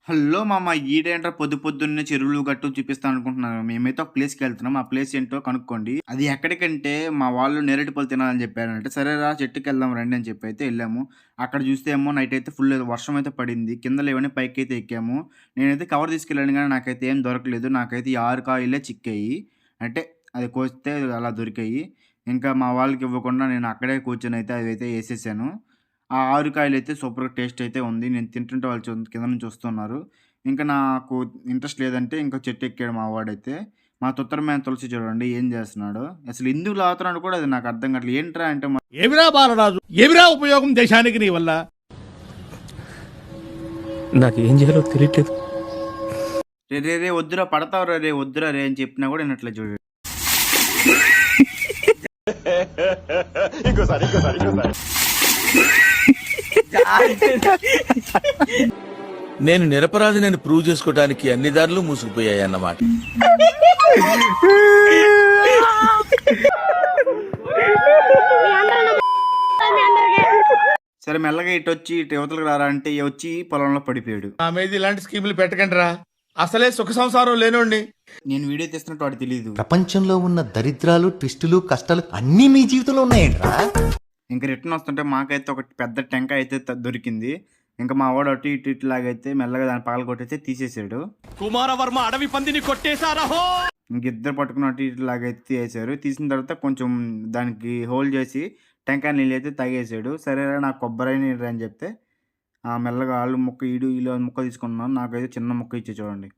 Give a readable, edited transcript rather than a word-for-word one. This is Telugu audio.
హలో మామ ఈడేంట్రా పొద్దున్నే చెరువులు గట్టు చూపిస్తా అనుకుంటున్నాను. మేమైతే ఒక ప్లేస్‌కెళ్తున్నాం. ఆ ప్లేస్ ఏంటో కనుక్కోండి. అది ఎక్కడికంటే మా వాళ్ళు నేరేడుపళ్ళు తినాలని చెప్పారంటే, సరేరా చెట్టుకెళ్దాం రండి అని చెప్పి అయితే ఎళ్ళాము. అక్కడ చూస్తే ఏమో నైట్ అయితే ఫుల్ వర్షం అయితే పడింది. కింద లేవని పైకైతే ఎక్కాము. నేనైతే కవర్ తీసుకెళ్ళాను గానీ నాకైతే ఏం దొరకలేదు. నాకైతే ఈ 6 కాయలే చిక్కాయి. అంటే అది కోస్తే అలా దొరికాయి. ఇంకా మా వాళ్ళకి ఇవ్వకుండా నేను అక్కడే కూర్చొనైతే అవైతే ఏసేసాను. ఆ ఆరుకాయలైతే సూపర్‌గా టేస్ట్ అయితే ఉంది. నేను తింటుంటే వాళ్ళు కింద నుంచి చూస్తున్నారు. ఇంకా నాకు ఇంట్రెస్ట్ లేదంటే ఇంకో చెట్టు ఎక్కాడు మా వాడైతే. మా తుత్తరమైన తులసి చూడండి ఏం చేస్తున్నాడో. అసలు ఎందుకు లాగుతున్నాడో కూడా అది నాకు అర్థం కావట్లేదు. ఏంట్రా అంటే ఏమిరా బాలరాజు, ఏమిరా ఉపయోగం దేశానికి నీ వల్ల? నాకు ఏం చేయాలో తెలియట్లేదు. రే రే రే వద్దురా పడతావురా రే వద్దురా రే అని చెప్పినా కూడా వినట్లేదు చూడు. నేను నిరపరాధిని ప్రూవ్ చేసుకోవడానికి అన్ని దారులు మూసుకుపోయాయి అన్నమాట. సరే మెల్లగా ఇటు యువతలకు రారా అంటే వచ్చి పొలంలో పడిపోయాడు. నా మీద ఇలాంటి స్కీములు పెట్టకండి రా. అసలే సుఖ సంసారం లేనోండి. నేను వీడియో తీస్తున్నట్టు వాడు తెలియదు. ప్రపంచంలో ఉన్న దరిద్రాలు, ట్విస్టులు, కష్టాలు అన్నీ మీ జీవితంలో ఉన్నాయంట్రా. ఇంకా రిటర్న్ వస్తుంటే మాకైతే ఒక పెద్ద టెంకాయ అయితే దొరికింది. ఇంకా మా వాడు అటు ఇటు లాగైతే మెల్లగా దాన్ని పగలగొట్టయితే తీసేసాడు. కుమారవర్మ అడవి పందిని కొట్టేశారహో. ఇంకిద్దరు పట్టుకుని అటు ఇటు లాగైతే వేసారు. తీసిన తర్వాత కొంచెం దానికి హోల్ చేసి టెంకాయ నీళ్ళు అయితే తాగేసాడు. సరేరా నాకు కొబ్బరి అని చెప్తే మెల్లగా ఆళ్ళు ముక్క ఈడు వీళ్ళు ముక్క తీసుకున్నాను. నాకైతే చిన్న ముక్క ఇచ్చి చూడండి.